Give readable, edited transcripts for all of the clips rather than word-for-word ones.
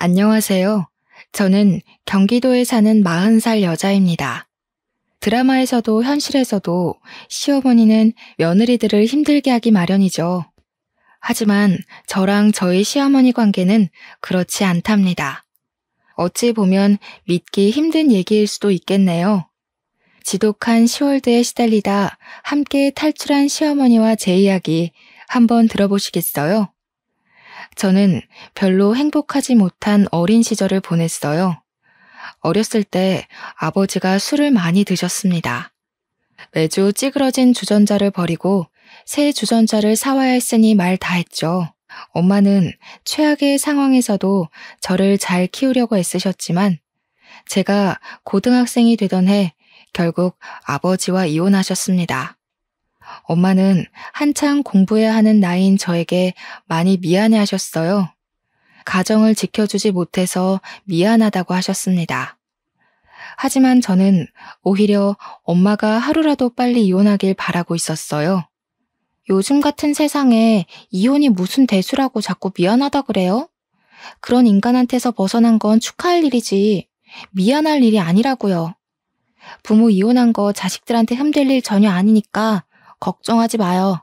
안녕하세요. 저는 경기도에 사는 40살 여자입니다. 드라마에서도 현실에서도 시어머니는 며느리들을 힘들게 하기 마련이죠. 하지만 저랑 저희 시어머니 관계는 그렇지 않답니다. 어찌 보면 믿기 힘든 얘기일 수도 있겠네요. 지독한 시월드에 시달리다 함께 탈출한 시어머니와 제 이야기 한번 들어보시겠어요? 저는 별로 행복하지 못한 어린 시절을 보냈어요. 어렸을 때 아버지가 술을 많이 드셨습니다. 매주 찌그러진 주전자를 버리고 새 주전자를 사와야 했으니 말 다 했죠. 엄마는 최악의 상황에서도 저를 잘 키우려고 애쓰셨지만 제가 고등학생이 되던 해 결국 아버지와 이혼하셨습니다. 엄마는 한창 공부해야 하는 나이인 저에게 많이 미안해 하셨어요. 가정을 지켜주지 못해서 미안하다고 하셨습니다. 하지만 저는 오히려 엄마가 하루라도 빨리 이혼하길 바라고 있었어요. 요즘 같은 세상에 이혼이 무슨 대수라고 자꾸 미안하다 그래요? 그런 인간한테서 벗어난 건 축하할 일이지 미안할 일이 아니라고요. 부모 이혼한 거 자식들한테 흠될 일 전혀 아니니까 걱정하지 마요.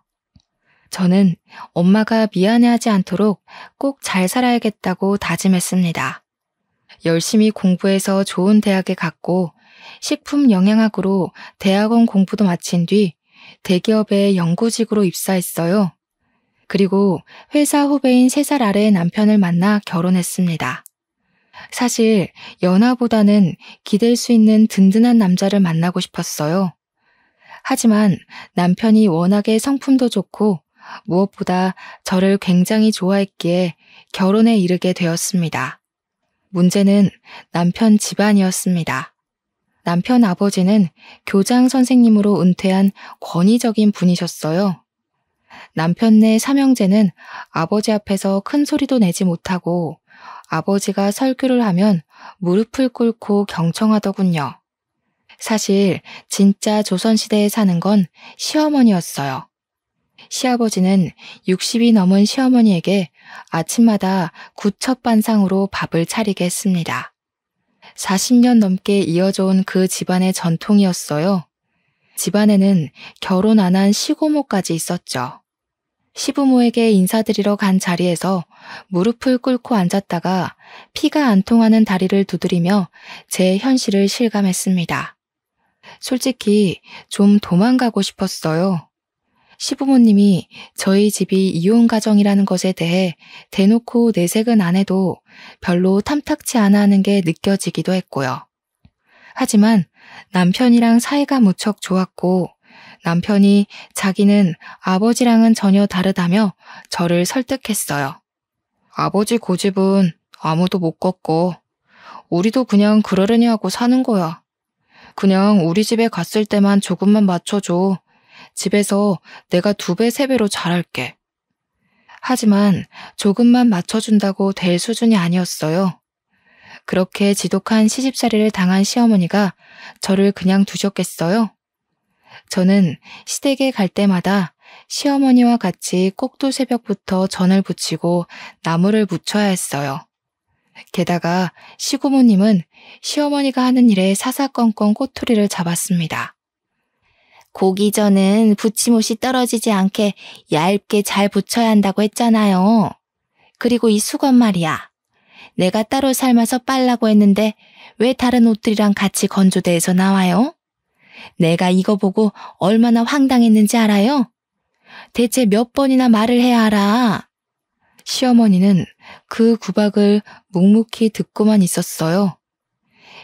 저는 엄마가 미안해하지 않도록 꼭 잘 살아야겠다고 다짐했습니다. 열심히 공부해서 좋은 대학에 갔고 식품 영양학으로 대학원 공부도 마친 뒤 대기업의 연구직으로 입사했어요. 그리고 회사 후배인 3살 아래의 남편을 만나 결혼했습니다. 사실 연하보다는 기댈 수 있는 든든한 남자를 만나고 싶었어요. 하지만 남편이 워낙에 성품도 좋고 무엇보다 저를 굉장히 좋아했기에 결혼에 이르게 되었습니다. 문제는 남편 집안이었습니다. 남편 아버지는 교장 선생님으로 은퇴한 권위적인 분이셨어요. 남편네 삼형제는 아버지 앞에서 큰 소리도 내지 못하고 아버지가 설교를 하면 무릎을 꿇고 경청하더군요. 사실 진짜 조선시대에 사는 건 시어머니였어요. 시아버지는 60이 넘은 시어머니에게 아침마다 구첩반상으로 밥을 차리게 했습니다. 40년 넘게 이어져 온 그 집안의 전통이었어요. 집안에는 결혼 안 한 시고모까지 있었죠. 시부모에게 인사드리러 간 자리에서 무릎을 꿇고 앉았다가 피가 안 통하는 다리를 두드리며 제 현실을 실감했습니다. 솔직히 좀 도망가고 싶었어요. 시부모님이 저희 집이 이혼 가정이라는 것에 대해 대놓고 내색은 안 해도 별로 탐탁치 않아 하는 게 느껴지기도 했고요. 하지만 남편이랑 사이가 무척 좋았고 남편이 자기는 아버지랑은 전혀 다르다며 저를 설득했어요. 아버지 고집은 아무도 못 꺾고 우리도 그냥 그러려니 하고 사는 거야. 그냥 우리 집에 갔을 때만 조금만 맞춰줘. 집에서 내가 2배, 3배로 잘할게. 하지만 조금만 맞춰준다고 될 수준이 아니었어요. 그렇게 지독한 시집살이를 당한 시어머니가 저를 그냥 두셨겠어요? 저는 시댁에 갈 때마다 시어머니와 같이 꼭두 새벽부터 전을 부치고 나무를 묻혀야 했어요. 게다가 시고모님은 시어머니가 하는 일에 사사건건 꼬투리를 잡았습니다. 고기전은 부치못이 떨어지지 않게 얇게 잘 부쳐야 한다고 했잖아요. 그리고 이 수건 말이야. 내가 따로 삶아서 빨라고 했는데 왜 다른 옷들이랑 같이 건조대에서 나와요? 내가 이거 보고 얼마나 황당했는지 알아요? 대체 몇 번이나 말을 해야 알아? 시어머니는 그 구박을 묵묵히 듣고만 있었어요.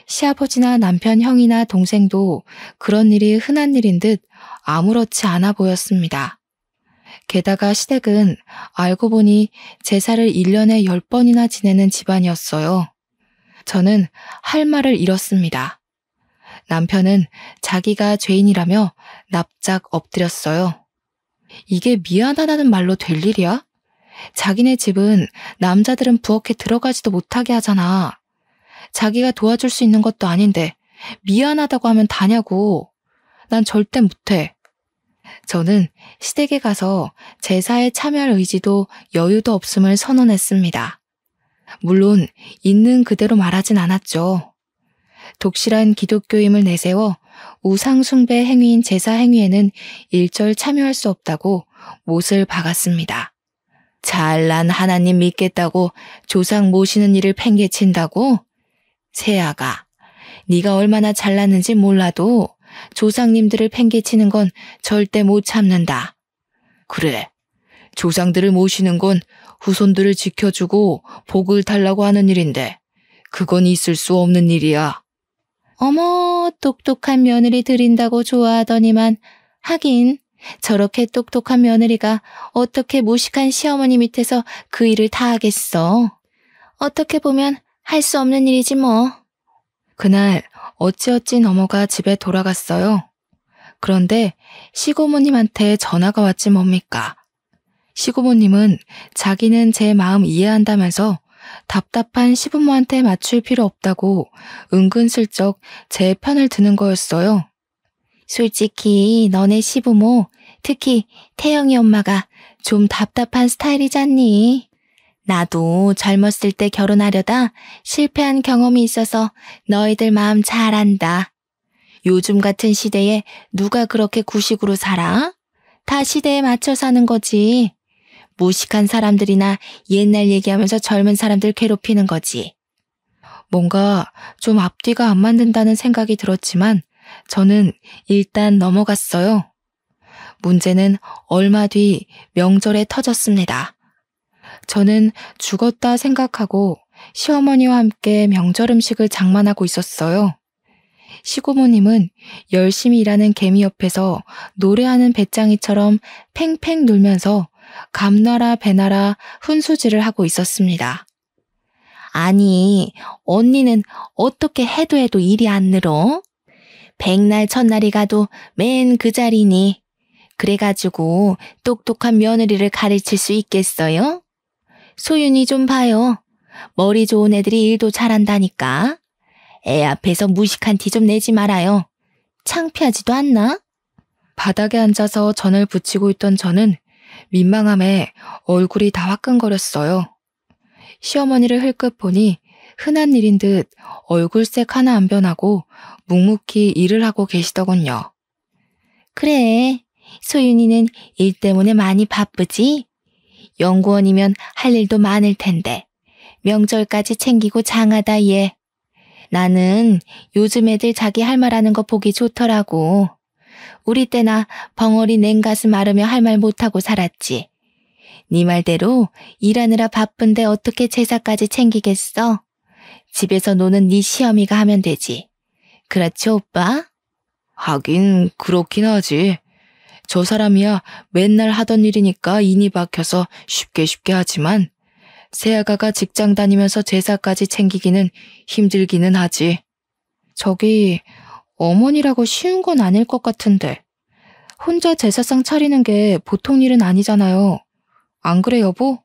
시아버지나 남편 형이나 동생도 그런 일이 흔한 일인 듯 아무렇지 않아 보였습니다. 게다가 시댁은 알고 보니 제사를 1년에 10번이나 지내는 집안이었어요. 저는 할 말을 잃었습니다. 남편은 자기가 죄인이라며 납작 엎드렸어요. 이게 미안하다는 말로 될 일이야? 자기네 집은 남자들은 부엌에 들어가지도 못하게 하잖아. 자기가 도와줄 수 있는 것도 아닌데 미안하다고 하면 다냐고. 난 절대 못해. 저는 시댁에 가서 제사에 참여할 의지도 여유도 없음을 선언했습니다. 물론 있는 그대로 말하진 않았죠. 독실한 기독교임을 내세워 우상 숭배 행위인 제사 행위에는 일절 참여할 수 없다고 못을 박았습니다. 잘난 하나님 믿겠다고 조상 모시는 일을 팽개친다고? 세아가, 네가 얼마나 잘났는지 몰라도 조상님들을 팽개치는 건 절대 못 참는다. 그래, 조상들을 모시는 건 후손들을 지켜주고 복을 달라고 하는 일인데 그건 있을 수 없는 일이야. 어머, 똑똑한 며느리 들인다고 좋아하더니만 하긴 저렇게 똑똑한 며느리가 어떻게 무식한 시어머니 밑에서 그 일을 다 하겠어. 어떻게 보면 할 수 없는 일이지 뭐. 그날 어찌어찌 넘어가 집에 돌아갔어요. 그런데 시고모님한테 전화가 왔지 뭡니까. 시고모님은 자기는 제 마음 이해한다면서 답답한 시부모한테 맞출 필요 없다고 은근슬쩍 제 편을 드는 거였어요. 솔직히 너네 시부모, 특히 태영이 엄마가 좀 답답한 스타일이잖니. 나도 젊었을 때 결혼하려다 실패한 경험이 있어서 너희들 마음 잘 안다. 요즘 같은 시대에 누가 그렇게 구식으로 살아? 다 시대에 맞춰 사는 거지. 무식한 사람들이나 옛날 얘기하면서 젊은 사람들 괴롭히는 거지. 뭔가 좀 앞뒤가 안 맞는다는 생각이 들었지만 저는 일단 넘어갔어요. 문제는 얼마 뒤 명절에 터졌습니다. 저는 죽었다 생각하고 시어머니와 함께 명절 음식을 장만하고 있었어요. 시고모님은 열심히 일하는 개미 옆에서 노래하는 배짱이처럼 팽팽 놀면서 감나라 배나라 훈수질을 하고 있었습니다. 아니, 언니는 어떻게 해도 일이 안 늘어? 백날 첫날이 가도 맨 그 자리니. 그래가지고 똑똑한 며느리를 가르칠 수 있겠어요? 소윤이 좀 봐요. 머리 좋은 애들이 일도 잘한다니까. 애 앞에서 무식한 티 좀 내지 말아요. 창피하지도 않나? 바닥에 앉아서 전을 붙이고 있던 저는 민망함에 얼굴이 다 화끈거렸어요. 시어머니를 흘끗 보니 흔한 일인 듯 얼굴색 하나 안 변하고 묵묵히 일을 하고 계시더군요. 그래, 소윤이는 일 때문에 많이 바쁘지? 연구원이면 할 일도 많을 텐데 명절까지 챙기고 장하다 얘. 나는 요즘 애들 자기 할 말 하는 거 보기 좋더라고. 우리 때나 벙어리 냉가슴 앓으며 할 말 못하고 살았지. 네 말대로 일하느라 바쁜데 어떻게 제사까지 챙기겠어? 집에서 노는 네 시어미가 하면 되지. 그렇지 오빠? 하긴 그렇긴 하지. 저 사람이야 맨날 하던 일이니까 인이 박혀서 쉽게 하지만 새아가가 직장 다니면서 제사까지 챙기기는 힘들기는 하지. 저기 어머니라고 쉬운 건 아닐 것 같은데 혼자 제사상 차리는 게 보통 일은 아니잖아요. 안 그래 여보?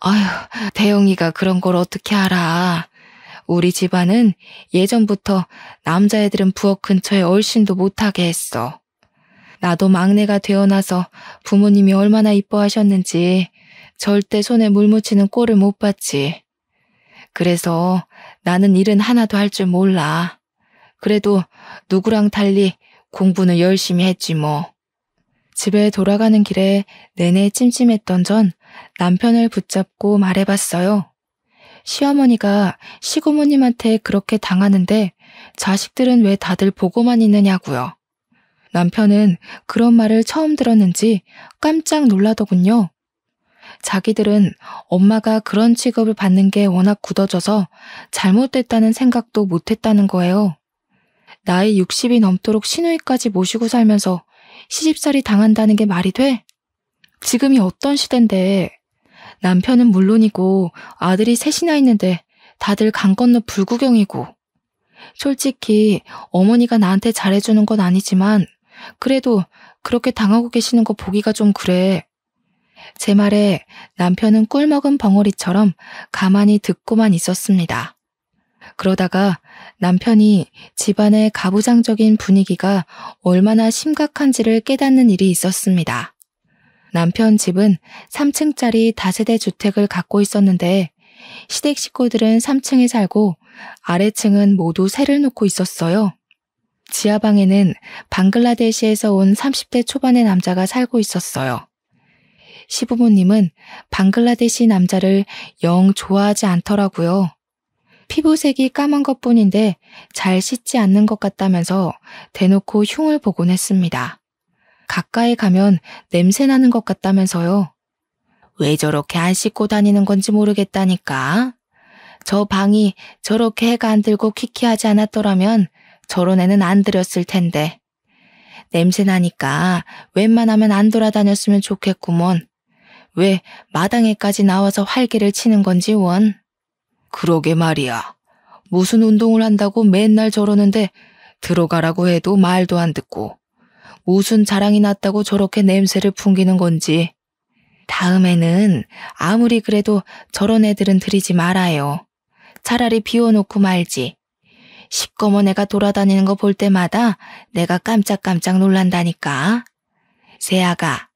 아휴, 대영이가 그런 걸 어떻게 알아. 우리 집안은 예전부터 남자애들은 부엌 근처에 얼씬도 못하게 했어. 나도 막내가 되어나서 부모님이 얼마나 이뻐하셨는지 절대 손에 물 묻히는 꼴을 못 봤지. 그래서 나는 일은 하나도 할 줄 몰라. 그래도 누구랑 달리 공부는 열심히 했지 뭐. 집에 돌아가는 길에 내내 찜찜했던 전 남편을 붙잡고 말해봤어요. 시어머니가 시고모님한테 그렇게 당하는데 자식들은 왜 다들 보고만 있느냐고요. 남편은 그런 말을 처음 들었는지 깜짝 놀라더군요. 자기들은 엄마가 그런 취급을 받는 게 워낙 굳어져서 잘못됐다는 생각도 못했다는 거예요. 나이 60이 넘도록 시누이까지 모시고 살면서 시집살이 당한다는 게 말이 돼? 지금이 어떤 시대인데 남편은 물론이고 아들이 셋이나 있는데 다들 강 건너 불구경이고. 솔직히 어머니가 나한테 잘해주는 건 아니지만 그래도 그렇게 당하고 계시는 거 보기가 좀 그래. 제 말에 남편은 꿀먹은 벙어리처럼 가만히 듣고만 있었습니다. 그러다가 남편이 집안의 가부장적인 분위기가 얼마나 심각한지를 깨닫는 일이 있었습니다. 남편 집은 3층짜리 다세대 주택을 갖고 있었는데 시댁 식구들은 3층에 살고 아래층은 모두 새를 놓고 있었어요. 지하방에는 방글라데시에서 온 30대 초반의 남자가 살고 있었어요. 시부모님은 방글라데시 남자를 영 좋아하지 않더라고요. 피부색이 까만 것뿐인데 잘 씻지 않는 것 같다면서 대놓고 흉을 보곤 했습니다. 가까이 가면 냄새 나는 것 같다면서요. 왜 저렇게 안 씻고 다니는 건지 모르겠다니까. 저 방이 저렇게 해가 안 들고 퀴퀴하지 않았더라면 저런 애는 안 들였을 텐데. 냄새 나니까 웬만하면 안 돌아다녔으면 좋겠구먼. 왜 마당에까지 나와서 활개를 치는 건지 원. 그러게 말이야. 무슨 운동을 한다고 맨날 저러는데 들어가라고 해도 말도 안 듣고 무슨 자랑이 났다고 저렇게 냄새를 풍기는 건지. 다음에는 아무리 그래도 저런 애들은 들이지 말아요. 차라리 비워놓고 말지. 시꺼먼 애가 돌아다니는 거 볼 때마다 내가 깜짝깜짝 놀란다니까. 세아가,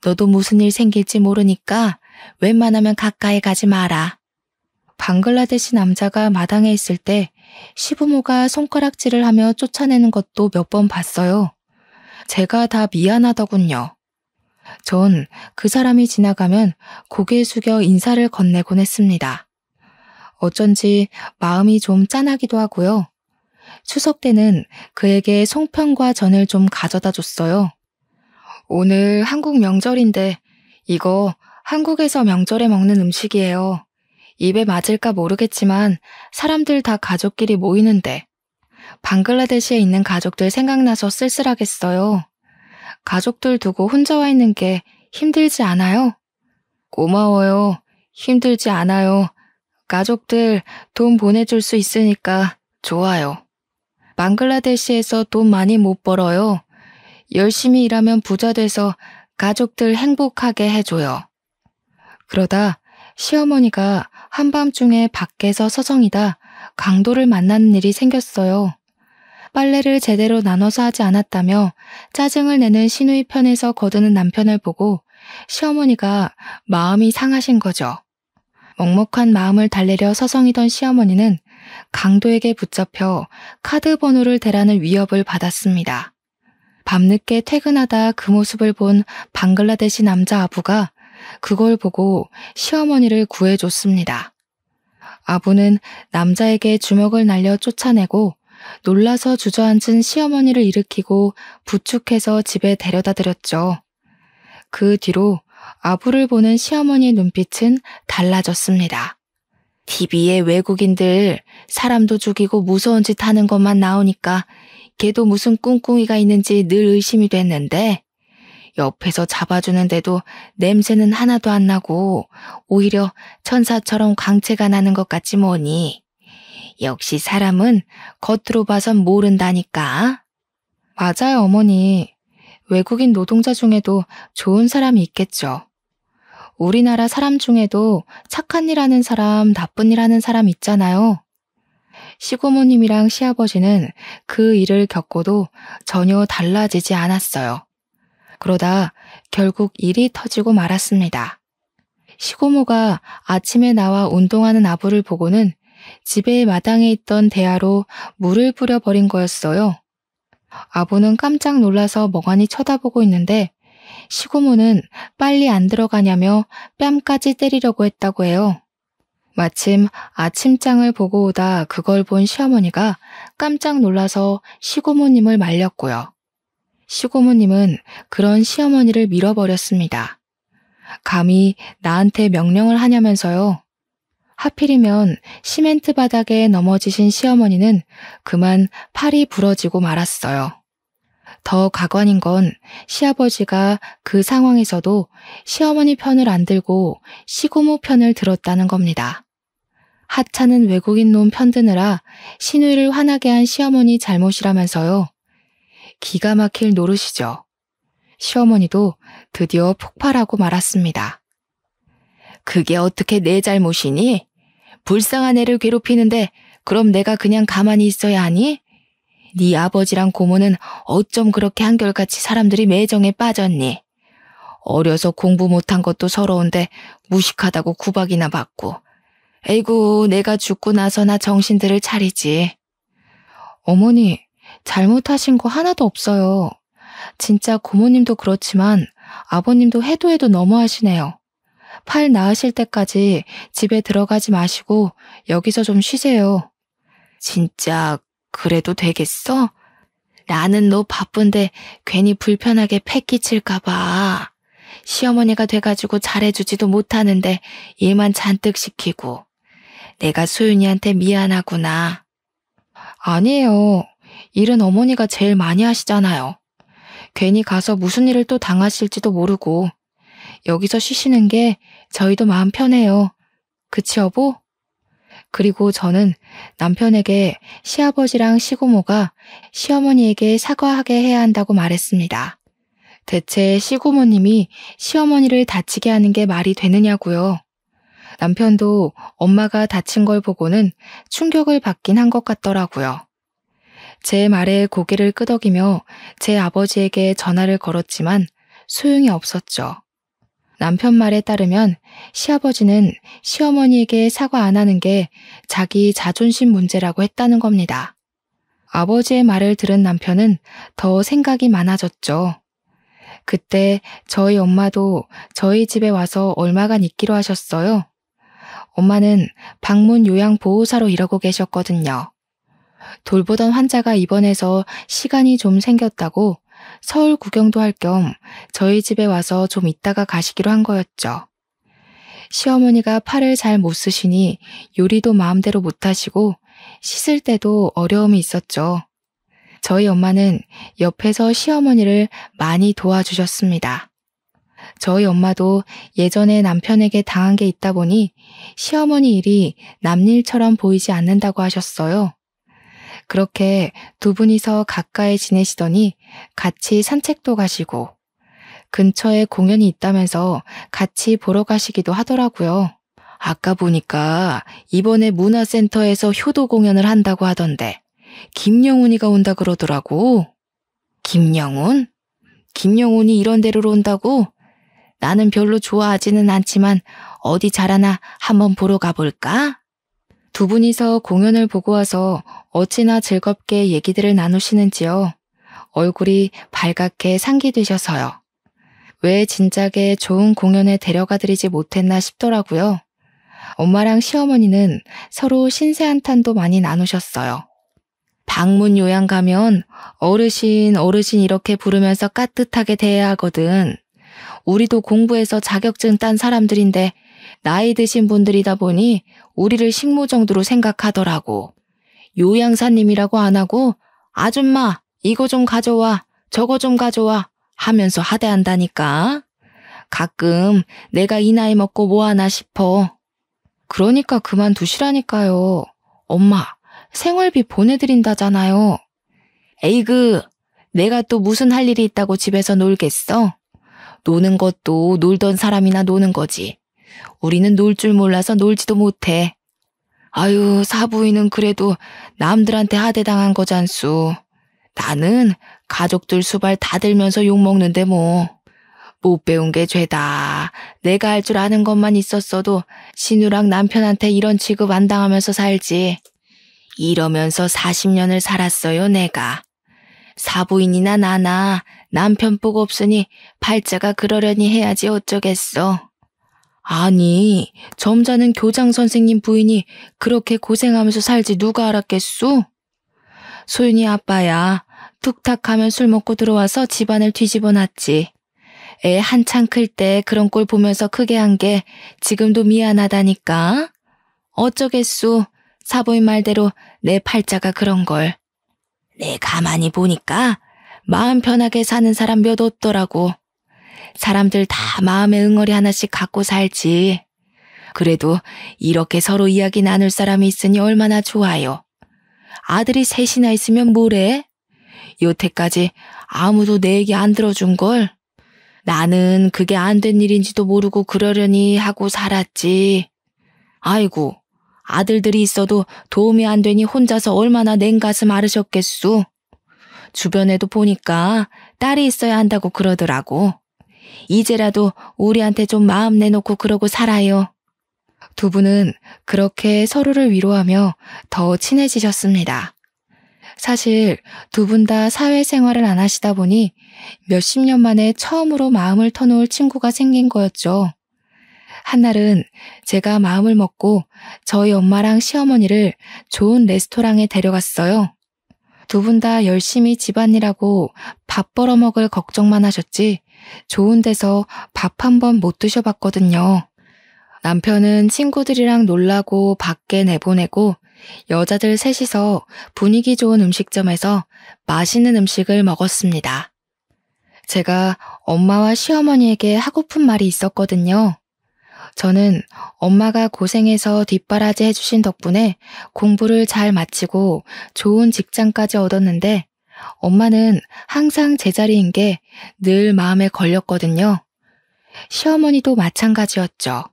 너도 무슨 일 생길지 모르니까 웬만하면 가까이 가지 마라. 방글라데시 남자가 마당에 있을 때 시부모가 손가락질을 하며 쫓아내는 것도 몇 번 봤어요. 제가 다 미안하더군요. 전 그 사람이 지나가면 고개 숙여 인사를 건네곤 했습니다. 어쩐지 마음이 좀 짠하기도 하고요. 추석 때는 그에게 송편과 전을 좀 가져다 줬어요. 오늘 한국 명절인데 이거 한국에서 명절에 먹는 음식이에요. 입에 맞을까 모르겠지만 사람들 다 가족끼리 모이는데 방글라데시에 있는 가족들 생각나서 쓸쓸하겠어요. 가족들 두고 혼자 와 있는 게 힘들지 않아요? 고마워요. 힘들지 않아요. 가족들 돈 보내줄 수 있으니까 좋아요. 방글라데시에서 돈 많이 못 벌어요. 열심히 일하면 부자 돼서 가족들 행복하게 해줘요. 그러다 시어머니가 한밤중에 밖에서 서성이다 강도를 만나는 일이 생겼어요. 빨래를 제대로 나눠서 하지 않았다며 짜증을 내는 시누이 편에서 거드는 남편을 보고 시어머니가 마음이 상하신 거죠. 먹먹한 마음을 달래려 서성이던 시어머니는 강도에게 붙잡혀 카드 번호를 대라는 위협을 받았습니다. 밤늦게 퇴근하다 그 모습을 본 방글라데시 남자 아부가 그걸 보고 시어머니를 구해줬습니다. 아부는 남자에게 주먹을 날려 쫓아내고 놀라서 주저앉은 시어머니를 일으키고 부축해서 집에 데려다 드렸죠. 그 뒤로 아부를 보는 시어머니의 눈빛은 달라졌습니다. TV에 외국인들 사람도 죽이고 무서운 짓 하는 것만 나오니까 걔도 무슨 꿍꿍이가 있는지 늘 의심이 됐는데 옆에서 잡아주는데도 냄새는 하나도 안 나고 오히려 천사처럼 광채가 나는 것 같지 뭐니. 역시 사람은 겉으로 봐선 모른다니까. 맞아요, 어머니. 외국인 노동자 중에도 좋은 사람이 있겠죠. 우리나라 사람 중에도 착한 일 하는 사람, 나쁜 일 하는 사람 있잖아요. 시고모님이랑 시아버지는 그 일을 겪고도 전혀 달라지지 않았어요. 그러다 결국 일이 터지고 말았습니다. 시고모가 아침에 나와 운동하는 아부를 보고는 집의 마당에 있던 대야로 물을 뿌려버린 거였어요. 아부는 깜짝 놀라서 멍하니 쳐다보고 있는데 시고모는 빨리 안 들어가냐며 뺨까지 때리려고 했다고 해요. 마침 아침장을 보고 오다 그걸 본 시어머니가 깜짝 놀라서 시고모님을 말렸고요. 시고모님은 그런 시어머니를 밀어버렸습니다. 감히 나한테 명령을 하냐면서요. 하필이면 시멘트 바닥에 넘어지신 시어머니는 그만 팔이 부러지고 말았어요. 더 가관인 건 시아버지가 그 상황에서도 시어머니 편을 안 들고 시고모 편을 들었다는 겁니다. 하찮은 외국인 놈 편드느라 시누이를 화나게 한 시어머니 잘못이라면서요. 기가 막힐 노릇이죠. 시어머니도 드디어 폭발하고 말았습니다. 그게 어떻게 내 잘못이니? 불쌍한 애를 괴롭히는데 그럼 내가 그냥 가만히 있어야 하니? 네 아버지랑 고모는 어쩜 그렇게 한결같이 사람들이 매정에 빠졌니? 어려서 공부 못한 것도 서러운데 무식하다고 구박이나 받고 에이구, 내가 죽고 나서나 정신들을 차리지. 어머니, 잘못하신 거 하나도 없어요. 진짜 고모님도 그렇지만 아버님도 해도 해도 너무하시네요. 팔 나으실 때까지 집에 들어가지 마시고 여기서 좀 쉬세요. 진짜 그래도 되겠어? 나는 너 바쁜데 괜히 불편하게 패 끼칠까 봐. 시어머니가 돼가지고 잘해주지도 못하는데 일만 잔뜩 시키고. 내가 소윤이한테 미안하구나. 아니에요. 일은 어머니가 제일 많이 하시잖아요. 괜히 가서 무슨 일을 또 당하실지도 모르고. 여기서 쉬시는 게 저희도 마음 편해요. 그치 여보? 그리고 저는 남편에게 시아버지랑 시고모가 시어머니에게 사과하게 해야 한다고 말했습니다. 대체 시고모님이 시어머니를 다치게 하는 게 말이 되느냐고요. 남편도 엄마가 다친 걸 보고는 충격을 받긴 한 것 같더라고요. 제 말에 고개를 끄덕이며 제 아버지에게 전화를 걸었지만 소용이 없었죠. 남편 말에 따르면 시아버지는 시어머니에게 사과 안 하는 게 자기 자존심 문제라고 했다는 겁니다. 아버지의 말을 들은 남편은 더 생각이 많아졌죠. 그때 저희 엄마도 저희 집에 와서 얼마간 있기로 하셨어요. 엄마는 방문 요양보호사로 일하고 계셨거든요. 돌보던 환자가 입원해서 시간이 좀 생겼다고 서울 구경도 할 겸 저희 집에 와서 좀 있다가 가시기로 한 거였죠. 시어머니가 팔을 잘 못 쓰시니 요리도 마음대로 못 하시고 씻을 때도 어려움이 있었죠. 저희 엄마는 옆에서 시어머니를 많이 도와주셨습니다. 저희 엄마도 예전에 남편에게 당한 게 있다 보니 시어머니 일이 남일처럼 보이지 않는다고 하셨어요. 그렇게 두 분이서 가까이 지내시더니 같이 산책도 가시고 근처에 공연이 있다면서 같이 보러 가시기도 하더라고요. 아까 보니까 이번에 문화센터에서 효도 공연을 한다고 하던데 김영훈이가 온다 그러더라고. 김영훈? 김영훈이 이런 데로 온다고? 나는 별로 좋아하지는 않지만 어디 잘하나 한번 보러 가볼까? 두 분이서 공연을 보고 와서 어찌나 즐겁게 얘기들을 나누시는지요. 얼굴이 발갛게 상기되셔서요. 왜 진작에 좋은 공연에 데려가드리지 못했나 싶더라고요. 엄마랑 시어머니는 서로 신세한탄도 많이 나누셨어요. 방문 요양 가면 어르신 이렇게 부르면서 깍듯하게 대해야 하거든. 우리도 공부해서 자격증 딴 사람들인데 나이 드신 분들이다 보니 우리를 식모 정도로 생각하더라고. 요양사님이라고 안 하고 아줌마 이거 좀 가져와 저거 좀 가져와 하면서 하대한다니까. 가끔 내가 이 나이 먹고 뭐하나 싶어. 그러니까 그만두시라니까요. 엄마 생활비 보내드린다잖아요. 에이그 내가 또 무슨 할 일이 있다고 집에서 놀겠어? 노는 것도 놀던 사람이나 노는 거지. 우리는 놀 줄 몰라서 놀지도 못해. 아유 사부인은 그래도 남들한테 하대당한 거잖수. 나는 가족들 수발 다 들면서 욕먹는데 뭐. 못 배운 게 죄다. 내가 할 줄 아는 것만 있었어도 신우랑 남편한테 이런 취급 안 당하면서 살지. 이러면서 40년을 살았어요 내가. 사부인이나 나나 남편 복 없으니 팔자가 그러려니 해야지 어쩌겠어. 아니 점잖은 교장 선생님 부인이 그렇게 고생하면서 살지 누가 알았겠소? 소윤이 아빠야 툭탁하면 술 먹고 들어와서 집안을 뒤집어 놨지. 애 한창 클 때 그런 꼴 보면서 크게 한 게 지금도 미안하다니까. 어쩌겠소. 사부인 말대로 내 팔자가 그런 걸. 내 가만히 보니까 마음 편하게 사는 사람 몇 없더라고. 사람들 다 마음에 응어리 하나씩 갖고 살지. 그래도 이렇게 서로 이야기 나눌 사람이 있으니 얼마나 좋아요. 아들이 셋이나 있으면 뭐래? 여태까지 아무도 내 얘기 안 들어준걸. 나는 그게 안 된 일인지도 모르고 그러려니 하고 살았지. 아이고, 아들들이 있어도 도움이 안 되니 혼자서 얼마나 냉가슴 앓으셨겠소. 주변에도 보니까 딸이 있어야 한다고 그러더라고. 이제라도 우리한테 좀 마음 내놓고 그러고 살아요. 두 분은 그렇게 서로를 위로하며 더 친해지셨습니다. 사실 두 분 다 사회생활을 안 하시다 보니 몇십 년 만에 처음으로 마음을 터놓을 친구가 생긴 거였죠. 한날은 제가 마음을 먹고 저희 엄마랑 시어머니를 좋은 레스토랑에 데려갔어요. 두 분 다 열심히 집안일하고 밥 벌어먹을 걱정만 하셨지 좋은 데서 밥 한 번 못 드셔봤거든요. 남편은 친구들이랑 놀라고 밖에 내보내고 여자들 셋이서 분위기 좋은 음식점에서 맛있는 음식을 먹었습니다. 제가 엄마와 시어머니에게 하고픈 말이 있었거든요. 저는 엄마가 고생해서 뒷바라지 해주신 덕분에 공부를 잘 마치고 좋은 직장까지 얻었는데 엄마는 항상 제자리인 게 늘 마음에 걸렸거든요. 시어머니도 마찬가지였죠.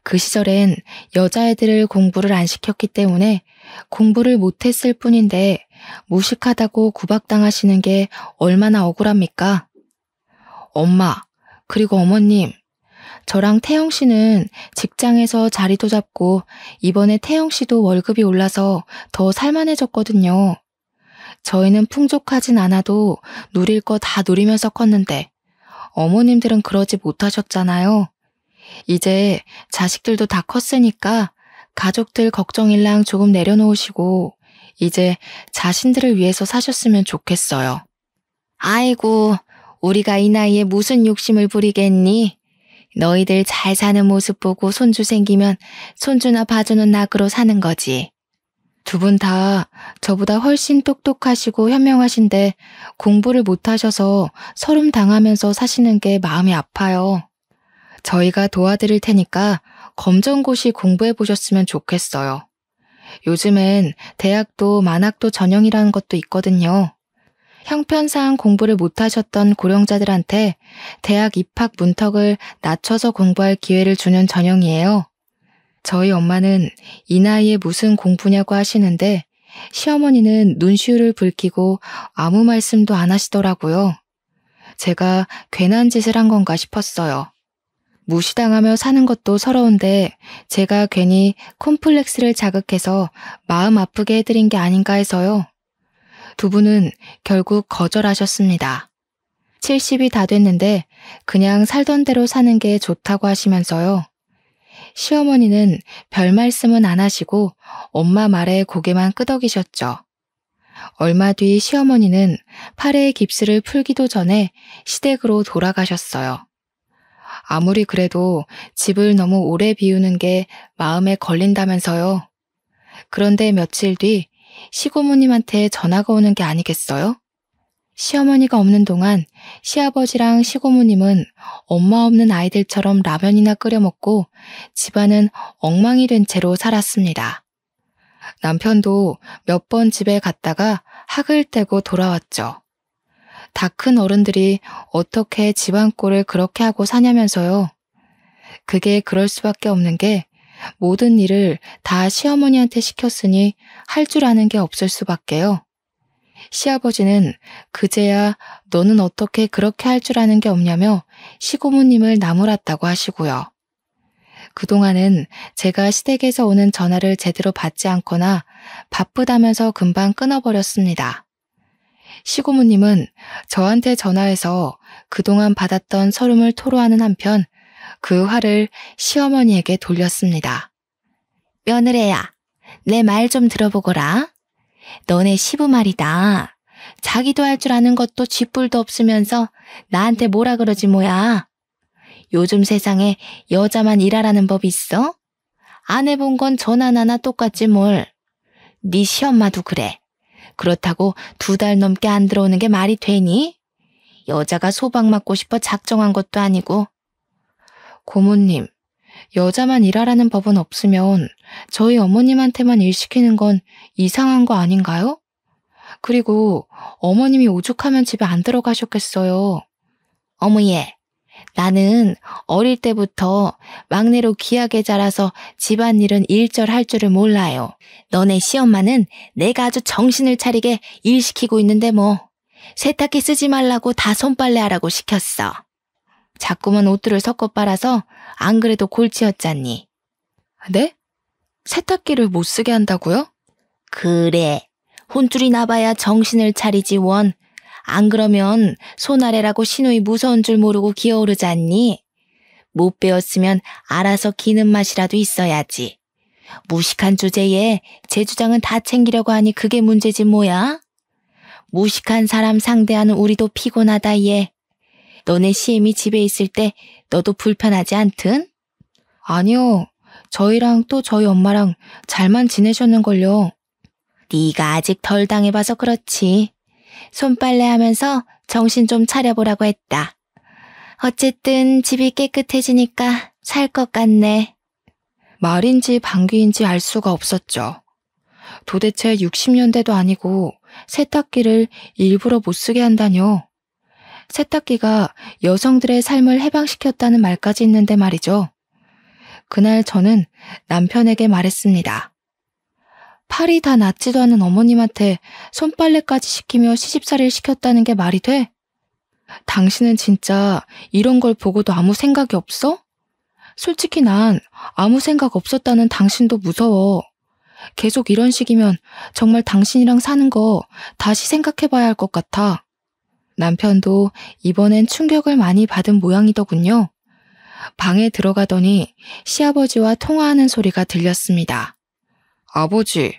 그 시절엔 여자애들을 공부를 안 시켰기 때문에 공부를 못했을 뿐인데 무식하다고 구박당하시는 게 얼마나 억울합니까? 엄마, 그리고 어머님, 저랑 태영 씨는 직장에서 자리도 잡고 이번에 태영 씨도 월급이 올라서 더 살만해졌거든요. 저희는 풍족하진 않아도 누릴 거 다 누리면서 컸는데 어머님들은 그러지 못하셨잖아요. 이제 자식들도 다 컸으니까 가족들 걱정일랑 조금 내려놓으시고 이제 자신들을 위해서 사셨으면 좋겠어요. 아이고, 우리가 이 나이에 무슨 욕심을 부리겠니? 너희들 잘 사는 모습 보고 손주 생기면 손주나 봐주는 낙으로 사는 거지. 두 분 다 저보다 훨씬 똑똑하시고 현명하신데 공부를 못하셔서 서름 당하면서 사시는 게 마음이 아파요. 저희가 도와드릴 테니까 검정고시 공부해 보셨으면 좋겠어요. 요즘엔 대학도 만학도 전형이라는 것도 있거든요. 형편상 공부를 못하셨던 고령자들한테 대학 입학 문턱을 낮춰서 공부할 기회를 주는 전형이에요. 저희 엄마는 이 나이에 무슨 공부냐고 하시는데 시어머니는 눈시울을 붉히고 아무 말씀도 안 하시더라고요. 제가 괜한 짓을 한 건가 싶었어요. 무시당하며 사는 것도 서러운데 제가 괜히 콤플렉스를 자극해서 마음 아프게 해드린 게 아닌가 해서요. 두 분은 결국 거절하셨습니다. 70이 다 됐는데 그냥 살던 대로 사는 게 좋다고 하시면서요. 시어머니는 별 말씀은 안 하시고 엄마 말에 고개만 끄덕이셨죠. 얼마 뒤 시어머니는 팔에 깁스를 풀기도 전에 시댁으로 돌아가셨어요. 아무리 그래도 집을 너무 오래 비우는 게 마음에 걸린다면서요. 그런데 며칠 뒤 시고모님한테 전화가 오는 게 아니겠어요? 시어머니가 없는 동안 시아버지랑 시고모님은 엄마 없는 아이들처럼 라면이나 끓여 먹고 집안은 엉망이 된 채로 살았습니다. 남편도 몇 번 집에 갔다가 학을 떼고 돌아왔죠. 다 큰 어른들이 어떻게 집안 꼴을 그렇게 하고 사냐면서요. 그게 그럴 수밖에 없는 게 모든 일을 다 시어머니한테 시켰으니 할 줄 아는 게 없을 수밖에요. 시아버지는 그제야 너는 어떻게 그렇게 할 줄 아는 게 없냐며 시고모님을 나무랐다고 하시고요. 그동안은 제가 시댁에서 오는 전화를 제대로 받지 않거나 바쁘다면서 금방 끊어버렸습니다. 시고모님은 저한테 전화해서 그동안 받았던 서름을 토로하는 한편 그 화를 시어머니에게 돌렸습니다. 며느리야, 내 말 좀 들어보거라. 너네 시부 말이다. 자기도 할 줄 아는 것도 쥐뿔도 없으면서 나한테 뭐라 그러지 뭐야. 요즘 세상에 여자만 일하라는 법 있어? 안 해본 건 전화나 똑같지 뭘. 네 시엄마도 그래. 그렇다고 2달 넘게 안 들어오는 게 말이 되니? 여자가 소박 맞고 싶어 작정한 것도 아니고. 고모님, 여자만 일하라는 법은 없으면 저희 어머님한테만 일 시키는 건 이상한 거 아닌가요? 그리고 어머님이 오죽하면 집에 안 들어가셨겠어요. 어머예, 나는 어릴 때부터 막내로 귀하게 자라서 집안일은 일절할 줄을 몰라요. 너네 시엄마는 내가 아주 정신을 차리게 일 시키고 있는데 뭐 세탁기 쓰지 말라고 다 손빨래 하라고 시켰어. 자꾸만 옷들을 섞어 빨아서 안 그래도 골치였잖니. 네? 세탁기를 못 쓰게 한다고요? 그래. 혼쭐이 나봐야 정신을 차리지 원. 안 그러면 손아래라고 시누이 무서운 줄 모르고 기어오르지 않니? 못 배웠으면 알아서 기는 맛이라도 있어야지. 무식한 주제에 제 주장은 다 챙기려고 하니 그게 문제지 뭐야? 무식한 사람 상대하는 우리도 피곤하다 얘. 너네 시엠이 집에 있을 때 너도 불편하지 않든? 아니요. 저희랑 또 저희 엄마랑 잘만 지내셨는걸요. 네가 아직 덜 당해봐서 그렇지. 손빨래하면서 정신 좀 차려보라고 했다. 어쨌든 집이 깨끗해지니까 살 것 같네. 말인지 방귀인지 알 수가 없었죠. 도대체 60년대도 아니고 세탁기를 일부러 못 쓰게 한다뇨. 세탁기가 여성들의 삶을 해방시켰다는 말까지 있는데 말이죠. 그날 저는 남편에게 말했습니다. 팔이 다 낫지도 않은 어머님한테 손빨래까지 시키며 시집살이를 시켰다는 게 말이 돼? 당신은 진짜 이런 걸 보고도 아무 생각이 없어? 솔직히 난 아무 생각 없었다는 당신도 무서워. 계속 이런 식이면 정말 당신이랑 사는 거 다시 생각해봐야 할 것 같아. 남편도 이번엔 충격을 많이 받은 모양이더군요. 방에 들어가더니 시아버지와 통화하는 소리가 들렸습니다. 아버지,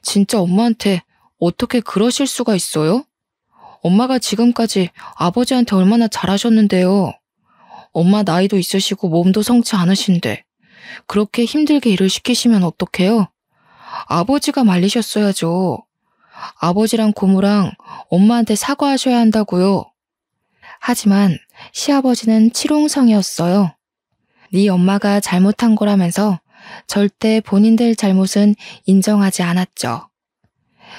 진짜 엄마한테 어떻게 그러실 수가 있어요? 엄마가 지금까지 아버지한테 얼마나 잘하셨는데요. 엄마 나이도 있으시고 몸도 성치 않으신데 그렇게 힘들게 일을 시키시면 어떡해요? 아버지가 말리셨어야죠. 아버지랑 고모랑 엄마한테 사과하셔야 한다고요. 하지만 시아버지는 치롱성이었어요. 네 엄마가 잘못한 거라면서 절대 본인들 잘못은 인정하지 않았죠.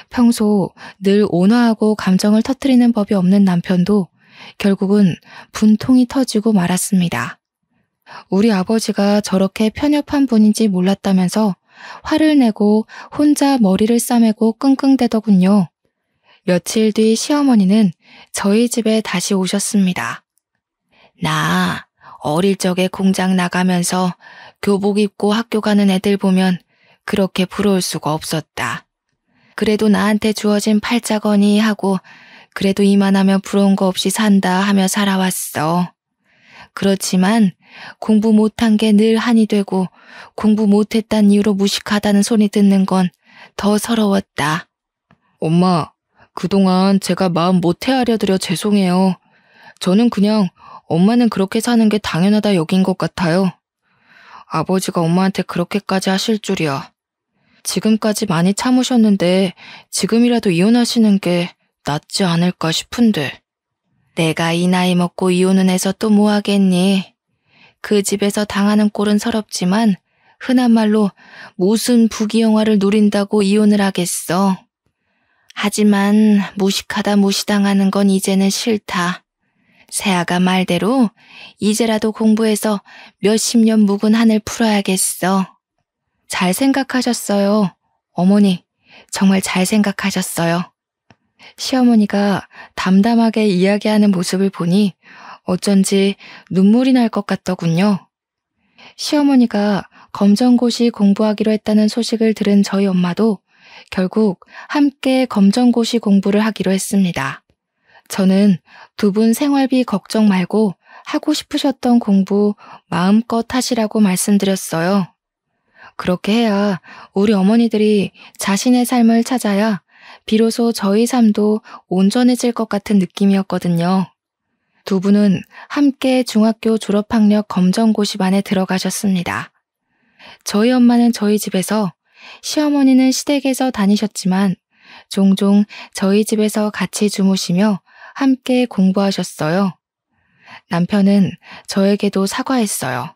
평소 늘 온화하고 감정을 터뜨리는 법이 없는 남편도 결국은 분통이 터지고 말았습니다. 우리 아버지가 저렇게 편협한 분인지 몰랐다면서 화를 내고 혼자 머리를 싸매고 끙끙대더군요. 며칠 뒤 시어머니는 저희 집에 다시 오셨습니다. 나 어릴 적에 공장 나가면서 교복 입고 학교 가는 애들 보면 그렇게 부러울 수가 없었다. 그래도 나한테 주어진 팔자거니 하고 그래도 이만하면 부러운 거 없이 산다 하며 살아왔어. 그렇지만 공부 못한 게 늘 한이 되고 공부 못했단 이유로 무식하다는 소리 듣는 건 더 서러웠다. 엄마, 그동안 제가 마음 못해 하려 드려 죄송해요. 저는 그냥 엄마는 그렇게 사는 게 당연하다 여긴 것 같아요. 아버지가 엄마한테 그렇게까지 하실 줄이야. 지금까지 많이 참으셨는데 지금이라도 이혼하시는 게 낫지 않을까 싶은데. 내가 이 나이 먹고 이혼은 해서 또 뭐 하겠니? 그 집에서 당하는 꼴은 서럽지만 흔한 말로 무슨 부귀영화를 누린다고 이혼을 하겠어. 하지만 무식하다 무시당하는 건 이제는 싫다. 새아가 말대로 이제라도 공부해서 몇십 년 묵은 한을 풀어야겠어. 잘 생각하셨어요. 어머니, 정말 잘 생각하셨어요. 시어머니가 담담하게 이야기하는 모습을 보니 어쩐지 눈물이 날 것 같더군요. 시어머니가 검정고시 공부하기로 했다는 소식을 들은 저희 엄마도 결국 함께 검정고시 공부를 하기로 했습니다. 저는 두 분 생활비 걱정 말고 하고 싶으셨던 공부 마음껏 하시라고 말씀드렸어요. 그렇게 해야 우리 어머니들이 자신의 삶을 찾아야 비로소 저희 삶도 온전해질 것 같은 느낌이었거든요. 두 분은 함께 중학교 졸업학력 검정고시반에 들어가셨습니다. 저희 엄마는 저희 집에서, 시어머니는 시댁에서 다니셨지만 종종 저희 집에서 같이 주무시며 함께 공부하셨어요. 남편은 저에게도 사과했어요.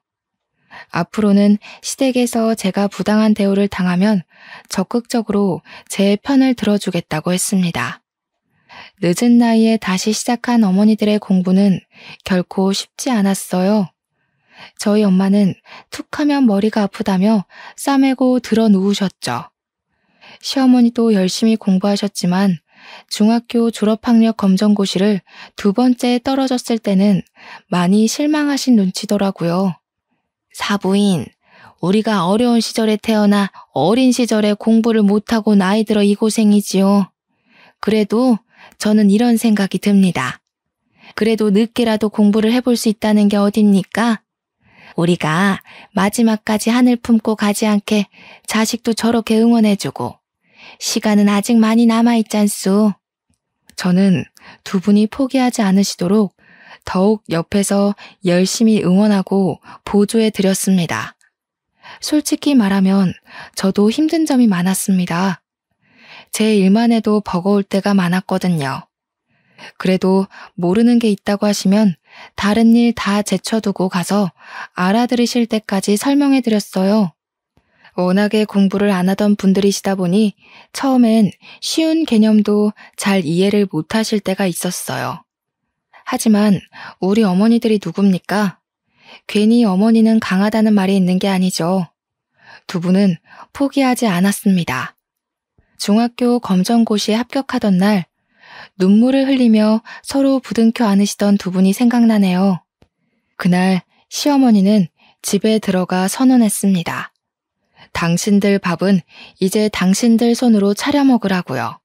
앞으로는 시댁에서 제가 부당한 대우를 당하면 적극적으로 제 편을 들어주겠다고 했습니다. 늦은 나이에 다시 시작한 어머니들의 공부는 결코 쉽지 않았어요. 저희 엄마는 툭하면 머리가 아프다며 싸매고 들어 누우셨죠. 시어머니도 열심히 공부하셨지만 중학교 졸업학력 검정고시를 두 번째 떨어졌을 때는 많이 실망하신 눈치더라고요. 사부인, 우리가 어려운 시절에 태어나 어린 시절에 공부를 못하고 나이 들어 이 고생이지요. 그래도 저는 이런 생각이 듭니다. 그래도 늦게라도 공부를 해볼 수 있다는 게 어딥니까? 우리가 마지막까지 하늘 품고 가지 않게 자식도 저렇게 응원해주고 시간은 아직 많이 남아있잖소. 저는 두 분이 포기하지 않으시도록 더욱 옆에서 열심히 응원하고 보조해 드렸습니다. 솔직히 말하면 저도 힘든 점이 많았습니다. 제 일만 해도 버거울 때가 많았거든요. 그래도 모르는 게 있다고 하시면 다른 일 다 제쳐두고 가서 알아들으실 때까지 설명해 드렸어요. 워낙에 공부를 안 하던 분들이시다 보니 처음엔 쉬운 개념도 잘 이해를 못 하실 때가 있었어요. 하지만 우리 어머니들이 누굽니까? 괜히 어머니는 강하다는 말이 있는 게 아니죠. 두 분은 포기하지 않았습니다. 중학교 검정고시에 합격하던 날 눈물을 흘리며 서로 부둥켜 안으시던 두 분이 생각나네요. 그날 시어머니는 집에 들어가 선언했습니다. 당신들 밥은 이제 당신들 손으로 차려 먹으라고요.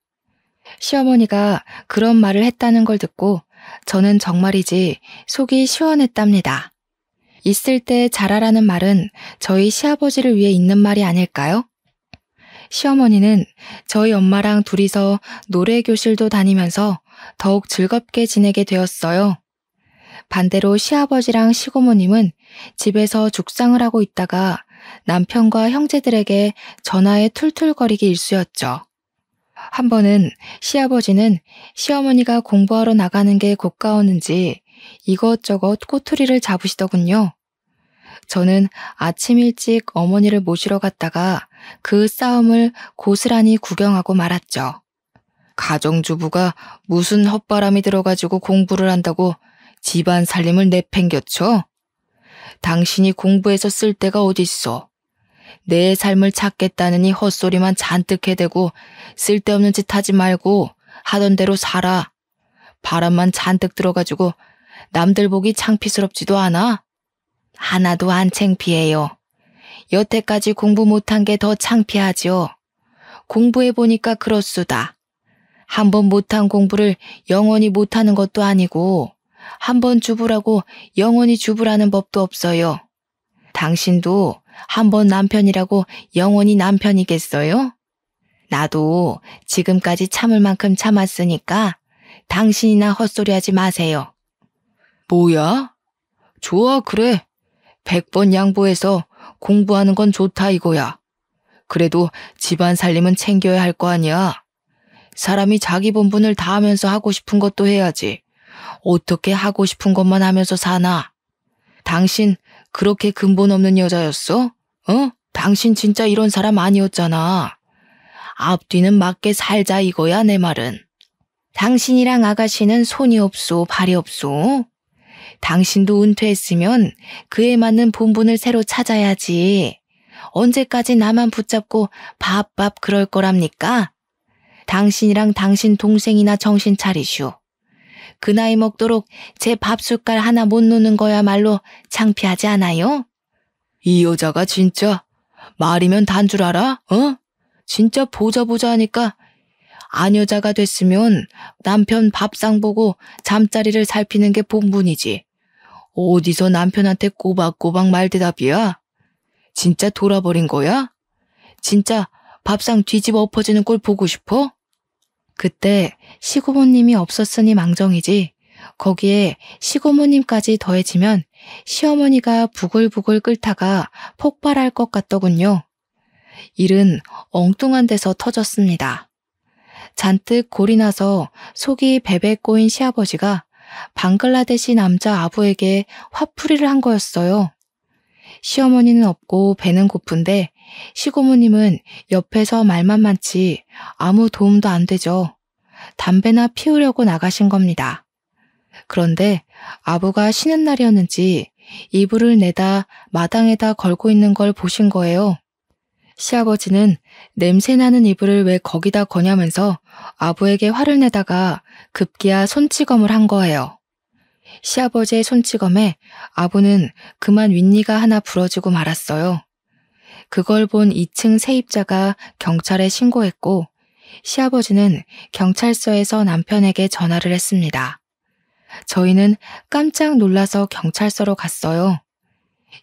시어머니가 그런 말을 했다는 걸 듣고 저는 정말이지 속이 시원했답니다. 있을 때 잘하라는 말은 저희 시아버지를 위해 있는 말이 아닐까요? 시어머니는 저희 엄마랑 둘이서 노래교실도 다니면서 더욱 즐겁게 지내게 되었어요. 반대로 시아버지랑 시고모님은 집에서 죽상을 하고 있다가 남편과 형제들에게 전화에 툴툴거리기 일쑤였죠. 한 번은 시아버지는 시어머니가 공부하러 나가는 게 고가웠는지 이것저것 꼬투리를 잡으시더군요. 저는 아침 일찍 어머니를 모시러 갔다가 그 싸움을 고스란히 구경하고 말았죠. 가정주부가 무슨 헛바람이 들어가지고 공부를 한다고 집안 살림을 내팽겨쳐? 당신이 공부해서 쓸 데가 어딨어? 내 삶을 찾겠다느니 헛소리만 잔뜩 해대고 쓸데없는 짓 하지 말고 하던 대로 살아. 바람만 잔뜩 들어가지고 남들 보기 창피스럽지도 않아? 하나도 안 창피해요. 여태까지 공부 못한 게 더 창피하지요. 공부해보니까 그렇수다. 한 번 못한 공부를 영원히 못하는 것도 아니고 한 번 주부라고 영원히 주부라는 법도 없어요. 당신도 한 번 남편이라고 영원히 남편이겠어요? 나도 지금까지 참을 만큼 참았으니까 당신이나 헛소리하지 마세요. 뭐야? 좋아, 그래. 100번 양보해서 공부하는 건 좋다 이거야. 그래도 집안 살림은 챙겨야 할 거 아니야. 사람이 자기 본분을 다하면서 하고 싶은 것도 해야지. 어떻게 하고 싶은 것만 하면서 사나? 당신 그렇게 근본 없는 여자였어? 당신 진짜 이런 사람 아니었잖아. 앞뒤는 맞게 살자 이거야 내 말은. 당신이랑 아가씨는 손이 없소 발이 없소. 당신도 은퇴했으면 그에 맞는 본분을 새로 찾아야지. 언제까지 나만 붙잡고 밥밥 그럴 거랍니까? 당신이랑 당신 동생이나 정신 차리슈. 그 나이 먹도록 제 밥숟갈 하나 못 놓는 거야말로 창피하지 않아요? 이 여자가 진짜 말이면 단 줄 알아? 진짜 보자 하니까 안 여자가 됐으면 남편 밥상 보고 잠자리를 살피는 게 본분이지. 어디서 남편한테 꼬박꼬박 말대답이야? 진짜 돌아버린 거야? 진짜 밥상 뒤집어 엎어지는 꼴 보고 싶어? 그때 시고모님이 없었으니 망정이지 거기에 시고모님까지 더해지면 시어머니가 부글부글 끓다가 폭발할 것 같더군요. 일은 엉뚱한 데서 터졌습니다. 잔뜩 골이 나서 속이 베베 꼬인 시아버지가 방글라데시 남자 아부에게 화풀이를 한 거였어요. 시어머니는 없고 배는 고픈데 시고모님은 옆에서 말만 많지 아무 도움도 안 되죠. 담배나 피우려고 나가신 겁니다. 그런데 아부가 쉬는 날이었는지 이불을 내다 마당에다 걸고 있는 걸 보신 거예요. 시아버지는 냄새나는 이불을 왜 거기다 거냐면서 아부에게 화를 내다가 급기야 손찌검을 한 거예요. 시아버지의 손찌검에 아부는 그만 윗니가 하나 부러지고 말았어요. 그걸 본 2층 세입자가 경찰에 신고했고 시아버지는 경찰서에서 남편에게 전화를 했습니다. 저희는 깜짝 놀라서 경찰서로 갔어요.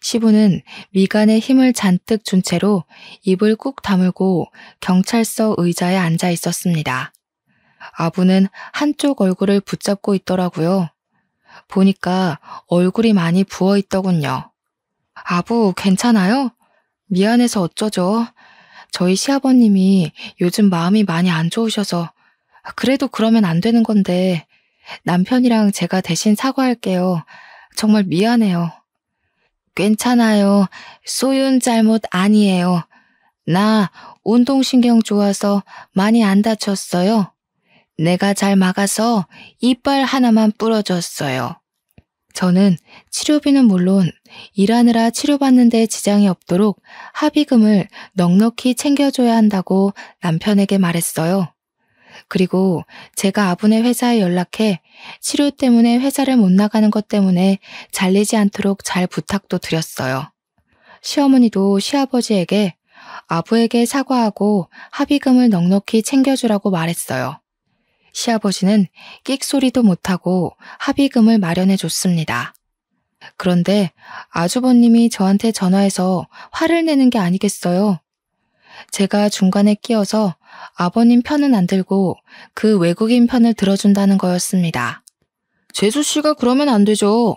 시부는 미간에 힘을 잔뜩 준 채로 입을 꾹 다물고 경찰서 의자에 앉아 있었습니다. 아부는 한쪽 얼굴을 붙잡고 있더라고요. 보니까 얼굴이 많이 부어 있더군요. 아부, 괜찮아요? 미안해서 어쩌죠? 저희 시아버님이 요즘 마음이 많이 안 좋으셔서. 그래도 그러면 안 되는 건데 남편이랑 제가 대신 사과할게요. 정말 미안해요. 괜찮아요. 소윤 잘못 아니에요. 나 운동신경 좋아서 많이 안 다쳤어요. 내가 잘 막아서 이빨 하나만 부러졌어요. 저는 치료비는 물론 일하느라 치료받는 데 지장이 없도록 합의금을 넉넉히 챙겨줘야 한다고 남편에게 말했어요. 그리고 제가 아부네 회사에 연락해 치료 때문에 회사를 못 나가는 것 때문에 잘리지 않도록 잘 부탁도 드렸어요. 시어머니도 시아버지에게 아부에게 사과하고 합의금을 넉넉히 챙겨주라고 말했어요. 시아버지는 끽소리도 못하고 합의금을 마련해 줬습니다. 그런데 아주버님이 저한테 전화해서 화를 내는 게 아니겠어요. 제가 중간에 끼어서 아버님 편은 안 들고 그 외국인 편을 들어준다는 거였습니다. 재수 씨가 그러면 안 되죠.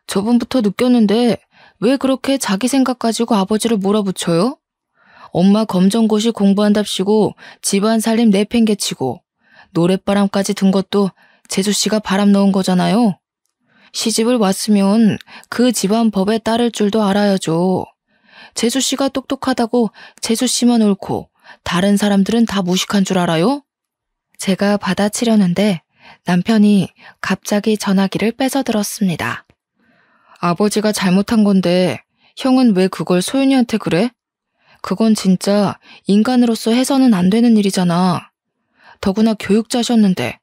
저번부터 느꼈는데 왜 그렇게 자기 생각 가지고 아버지를 몰아붙여요? 엄마 검정고시 공부한답시고 집안 살림 내팽개치고 노랫바람까지 든 것도 재수 씨가 바람 넣은 거잖아요. 시집을 왔으면 그 집안 법에 따를 줄도 알아야죠. 재수 씨가 똑똑하다고 재수 씨만 옳고 다른 사람들은 다 무식한 줄 알아요? 제가 받아치려는데 남편이 갑자기 전화기를 뺏어 들었습니다. 아버지가 잘못한 건데 형은 왜 그걸 소윤이한테 그래? 그건 진짜 인간으로서 해서는 안 되는 일이잖아. 더구나 교육자셨는데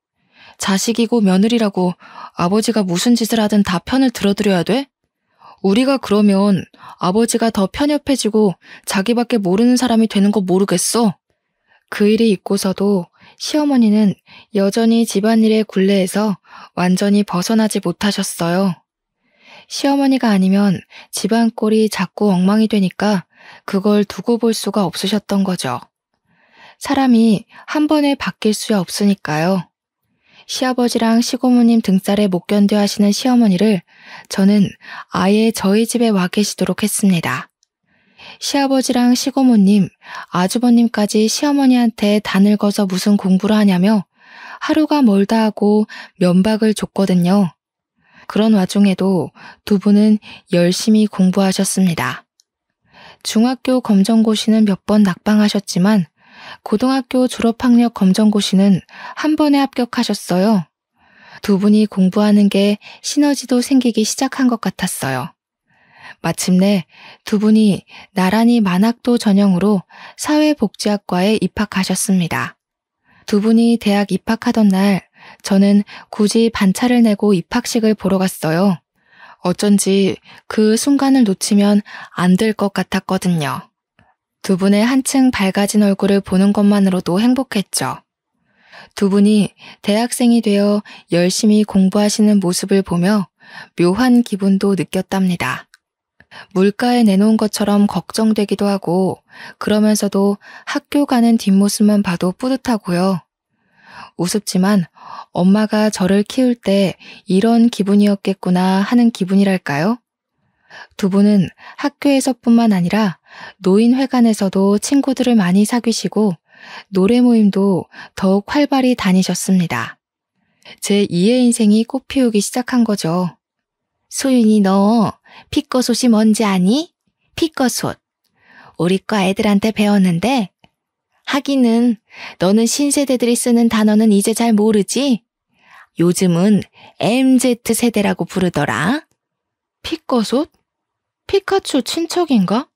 자식이고 며느리라고 아버지가 무슨 짓을 하든 다 편을 들어드려야 돼? 우리가 그러면 아버지가 더 편협해지고 자기밖에 모르는 사람이 되는 거 모르겠어? 그 일이 있고서도 시어머니는 여전히 집안일에 굴레에서 완전히 벗어나지 못하셨어요. 시어머니가 아니면 집안 꼴이 자꾸 엉망이 되니까 그걸 두고 볼 수가 없으셨던 거죠. 사람이 한 번에 바뀔 수야 없으니까요. 시아버지랑 시고모님 등살에 못 견뎌 하시는 시어머니를 저는 아예 저희 집에 와 계시도록 했습니다. 시아버지랑 시고모님, 아주버님까지 시어머니한테 다 늙어서 무슨 공부를 하냐며 하루가 멀다 하고 면박을 줬거든요. 그런 와중에도 두 분은 열심히 공부하셨습니다. 중학교 검정고시는 몇 번 낙방하셨지만 고등학교 졸업학력 검정고시는 한 번에 합격하셨어요. 두 분이 공부하는 게 시너지도 생기기 시작한 것 같았어요. 마침내 두 분이 나란히 만학도 전형으로 사회복지학과에 입학하셨습니다. 두 분이 대학 입학하던 날 저는 굳이 반차를 내고 입학식을 보러 갔어요. 어쩐지 그 순간을 놓치면 안 될 것 같았거든요. 두 분의 한층 밝아진 얼굴을 보는 것만으로도 행복했죠. 두 분이 대학생이 되어 열심히 공부하시는 모습을 보며 묘한 기분도 느꼈답니다. 물가에 내놓은 것처럼 걱정되기도 하고 그러면서도 학교 가는 뒷모습만 봐도 뿌듯하고요. 우습지만 엄마가 저를 키울 때 이런 기분이었겠구나 하는 기분이랄까요? 두 분은 학교에서뿐만 아니라 노인회관에서도 친구들을 많이 사귀시고 노래 모임도 더욱 활발히 다니셨습니다. 제 2의 인생이 꽃피우기 시작한 거죠. 소윤이 너 피꺼솥이 뭔지 아니? 피꺼솥. 우리 과 애들한테 배웠는데 하기는 너는 신세대들이 쓰는 단어는 이제 잘 모르지? 요즘은 MZ세대라고 부르더라. 피꺼솥? 피카츄 친척인가?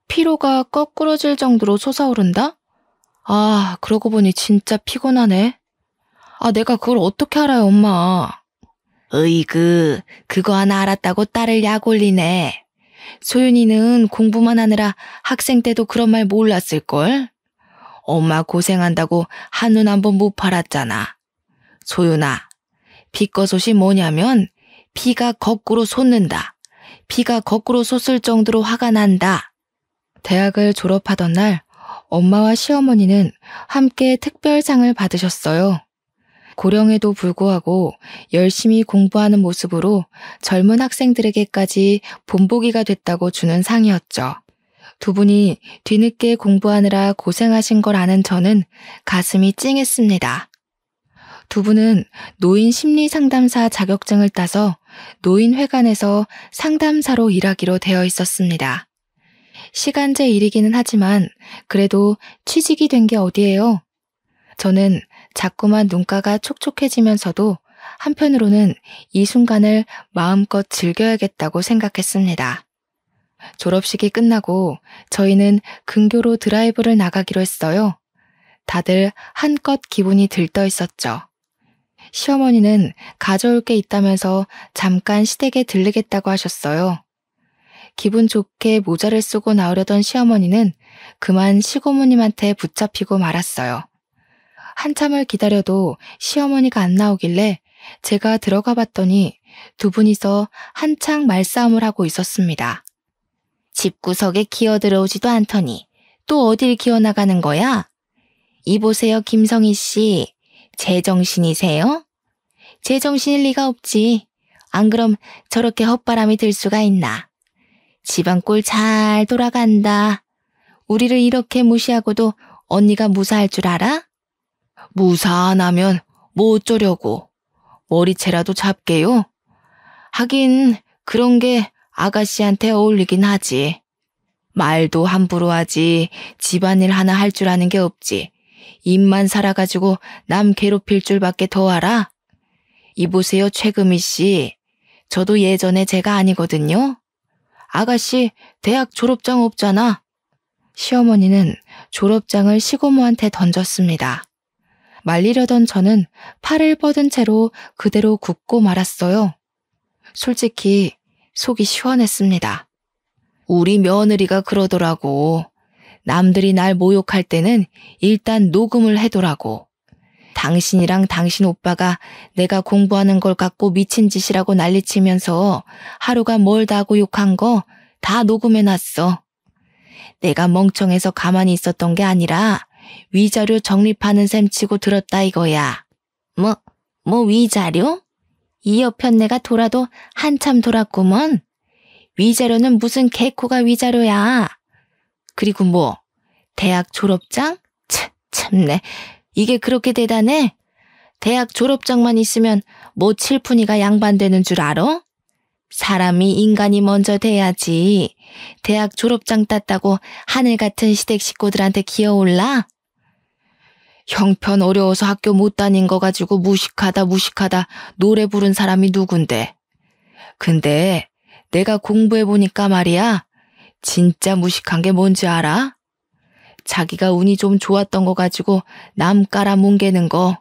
피로가 거꾸러질 정도로 솟아오른다? 아, 그러고 보니 진짜 피곤하네. 아, 내가 그걸 어떻게 알아요, 엄마. 으이그, 그거 하나 알았다고 딸을 약 올리네. 소윤이는 공부만 하느라 학생 때도 그런 말 몰랐을걸? 엄마 고생한다고 한눈 한번 못 팔았잖아. 소윤아, 비꺼솥이 뭐냐면 피가 거꾸로 솟는다. 피가 거꾸로 솟을 정도로 화가 난다. 대학을 졸업하던 날 엄마와 시어머니는 함께 특별상을 받으셨어요. 고령에도 불구하고 열심히 공부하는 모습으로 젊은 학생들에게까지 본보기가 됐다고 주는 상이었죠. 두 분이 뒤늦게 공부하느라 고생하신 걸 아는 저는 가슴이 찡했습니다. 두 분은 노인 심리상담사 자격증을 따서 노인회관에서 상담사로 일하기로 되어 있었습니다. 시간제 일이기는 하지만 그래도 취직이 된 게 어디예요? 저는 자꾸만 눈가가 촉촉해지면서도 한편으로는 이 순간을 마음껏 즐겨야겠다고 생각했습니다. 졸업식이 끝나고 저희는 근교로 드라이브를 나가기로 했어요. 다들 한껏 기분이 들떠 있었죠. 시어머니는 가져올 게 있다면서 잠깐 시댁에 들르겠다고 하셨어요. 기분 좋게 모자를 쓰고 나오려던 시어머니는 그만 시고모님한테 붙잡히고 말았어요. 한참을 기다려도 시어머니가 안 나오길래 제가 들어가 봤더니 두 분이서 한창 말싸움을 하고 있었습니다. 집구석에 기어들어오지도 않더니 또 어딜 기어나가는 거야? 이보세요, 김성희 씨. 제정신이세요? 제정신일 리가 없지. 안 그럼 저렇게 헛바람이 들 수가 있나. 집안 꼴 잘 돌아간다. 우리를 이렇게 무시하고도 언니가 무사할 줄 알아? 무사 안 하면 뭐 어쩌려고. 머리채라도 잡게요? 하긴 그런 게 아가씨한테 어울리긴 하지. 말도 함부로 하지 집안일 하나 할 줄 아는 게 없지. 입만 살아가지고 남 괴롭힐 줄밖에 더 알아? 이보세요, 최금희 씨. 저도 예전에 제가 아니거든요. 아가씨 대학 졸업장 없잖아. 시어머니는 졸업장을 시고모한테 던졌습니다. 말리려던 저는 팔을 뻗은 채로 그대로 굽고 말았어요. 솔직히 속이 시원했습니다. 우리 며느리가 그러더라고. 남들이 날 모욕할 때는 일단 녹음을 해두라고. 당신이랑 당신 오빠가 내가 공부하는 걸 갖고 미친 짓이라고 난리치면서 하루가 멀다 하고 욕한 거 다 녹음해놨어. 내가 멍청해서 가만히 있었던 게 아니라 위자료 적립하는 셈 치고 들었다 이거야. 뭐 위자료? 이 여편네가 돌아도 한참 돌았구먼. 위자료는 무슨 개코가 위자료야. 그리고 뭐 대학 졸업장? 참네. 이게 그렇게 대단해? 대학 졸업장만 있으면 뭐 칠푼이가 양반되는 줄 알아? 사람이 인간이 먼저 돼야지. 대학 졸업장 땄다고 하늘 같은 시댁 식구들한테 기어올라? 형편 어려워서 학교 못 다닌 거 가지고 무식하다 노래 부른 사람이 누군데. 근데 내가 공부해보니까 말이야. 진짜 무식한 게 뭔지 알아? 자기가 운이 좀 좋았던 거 가지고 남 깔아 뭉개는 거.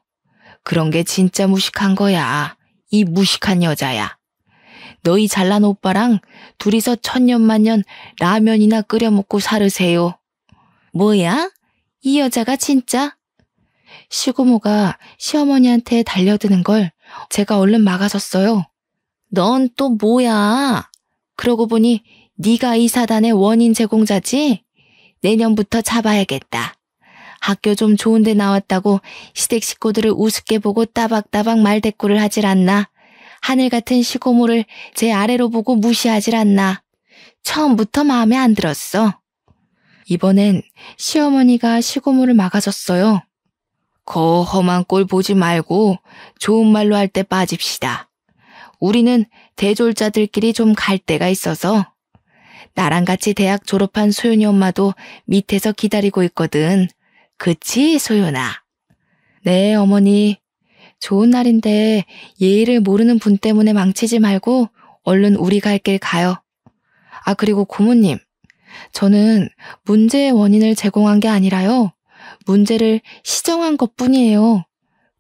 그런 게 진짜 무식한 거야. 이 무식한 여자야. 너희 잘난 오빠랑 둘이서 천년만년 라면이나 끓여 먹고 살으세요. 뭐야? 이 여자가 진짜? 시고모가 시어머니한테 달려드는 걸 제가 얼른 막아섰어요. 넌 또 뭐야? 그러고 보니 네가 이 사단의 원인 제공자지? 내년부터 잡아야겠다. 학교 좀 좋은 데 나왔다고 시댁 식구들을 우습게 보고 따박따박 말대꾸를 하질 않나? 하늘 같은 시고모를 제 아래로 보고 무시하질 않나? 처음부터 마음에 안 들었어. 이번엔 시어머니가 시고모를 막아줬어요. 거 험한 꼴 보지 말고 좋은 말로 할 때 빠집시다. 우리는 대졸자들끼리 좀 갈 데가 있어서. 나랑 같이 대학 졸업한 소연이 엄마도 밑에서 기다리고 있거든. 그치, 소연아? 네, 어머니. 좋은 날인데 예의를 모르는 분 때문에 망치지 말고 얼른 우리 갈 길 가요. 아, 그리고 고모님. 저는 문제의 원인을 제공한 게 아니라요. 문제를 시정한 것뿐이에요.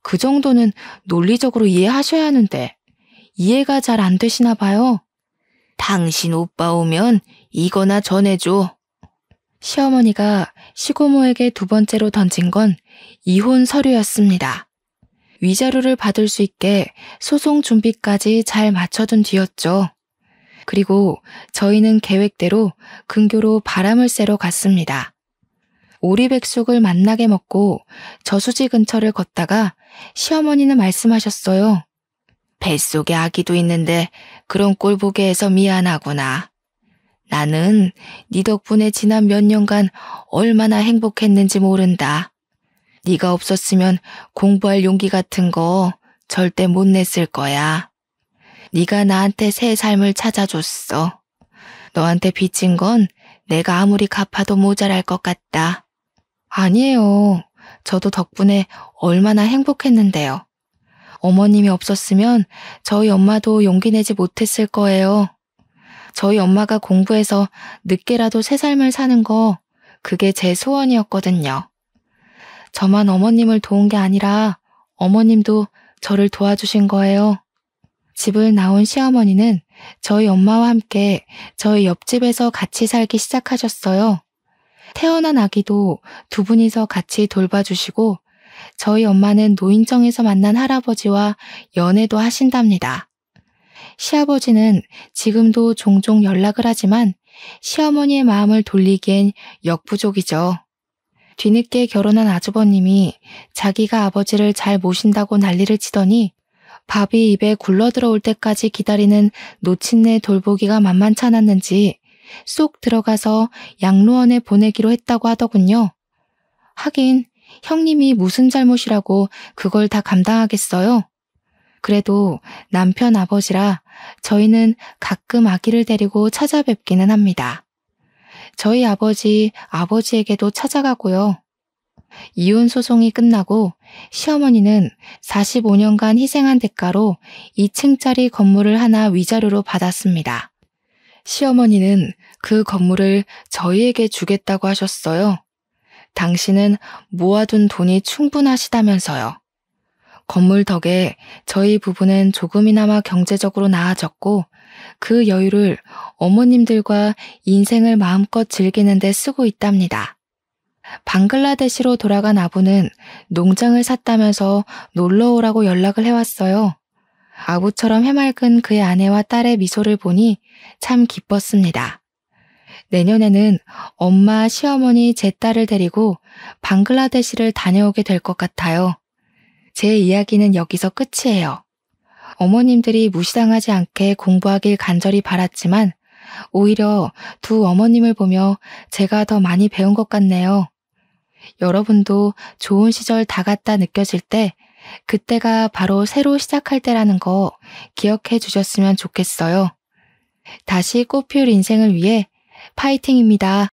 그 정도는 논리적으로 이해하셔야 하는데 이해가 잘 안 되시나 봐요. 당신 오빠 오면 이거나 전해줘. 시어머니가 시고모에게 두 번째로 던진 건 이혼 서류였습니다. 위자료를 받을 수 있게 소송 준비까지 잘 맞춰둔 뒤였죠. 그리고 저희는 계획대로 근교로 바람을 쐬러 갔습니다. 오리백숙을 맛나게 먹고 저수지 근처를 걷다가 시어머니는 말씀하셨어요. 뱃속에 아기도 있는데 그런 꼴 보게 해서 미안하구나. 나는 네 덕분에 지난 몇 년간 얼마나 행복했는지 모른다. 네가 없었으면 공부할 용기 같은 거 절대 못 냈을 거야. 네가 나한테 새 삶을 찾아줬어. 너한테 빚진 건 내가 아무리 갚아도 모자랄 것 같다. 아니에요. 저도 덕분에 얼마나 행복했는데요. 어머님이 없었으면 저희 엄마도 용기 내지 못했을 거예요. 저희 엄마가 공부해서 늦게라도 새 삶을 사는 거, 그게 제 소원이었거든요. 저만 어머님을 도운 게 아니라 어머님도 저를 도와주신 거예요. 집을 나온 시어머니는 저희 엄마와 함께 저희 옆집에서 같이 살기 시작하셨어요. 태어난 아기도 두 분이서 같이 돌봐주시고 저희 엄마는 노인정에서 만난 할아버지와 연애도 하신답니다. 시아버지는 지금도 종종 연락을 하지만 시어머니의 마음을 돌리기엔 역부족이죠. 뒤늦게 결혼한 아주버님이 자기가 아버지를 잘 모신다고 난리를 치더니 밥이 입에 굴러들어올 때까지 기다리는 노친네 돌보기가 만만치 않았는지 쏙 들어가서 양로원에 보내기로 했다고 하더군요. 하긴 형님이 무슨 잘못이라고 그걸 다 감당하겠어요? 그래도 남편 아버지라 저희는 가끔 아기를 데리고 찾아뵙기는 합니다. 저희 아버지에게도 찾아가고요. 이혼 소송이 끝나고 시어머니는 45년간 희생한 대가로 2층짜리 건물을 하나 위자료로 받았습니다. 시어머니는 그 건물을 저희에게 주겠다고 하셨어요. 당신은 모아둔 돈이 충분하시다면서요. 건물 덕에 저희 부부는 조금이나마 경제적으로 나아졌고 그 여유를 어머님들과 인생을 마음껏 즐기는 데 쓰고 있답니다. 방글라데시로 돌아간 아부는 농장을 샀다면서 놀러오라고 연락을 해왔어요. 아부처럼 해맑은 그의 아내와 딸의 미소를 보니 참 기뻤습니다. 내년에는 엄마, 시어머니, 제 딸을 데리고 방글라데시를 다녀오게 될 것 같아요. 제 이야기는 여기서 끝이에요. 어머님들이 무시당하지 않게 공부하길 간절히 바랐지만 오히려 두 어머님을 보며 제가 더 많이 배운 것 같네요. 여러분도 좋은 시절 다 갔다 느껴질 때 그때가 바로 새로 시작할 때라는 거 기억해 주셨으면 좋겠어요. 다시 꽃피울 인생을 위해 파이팅입니다.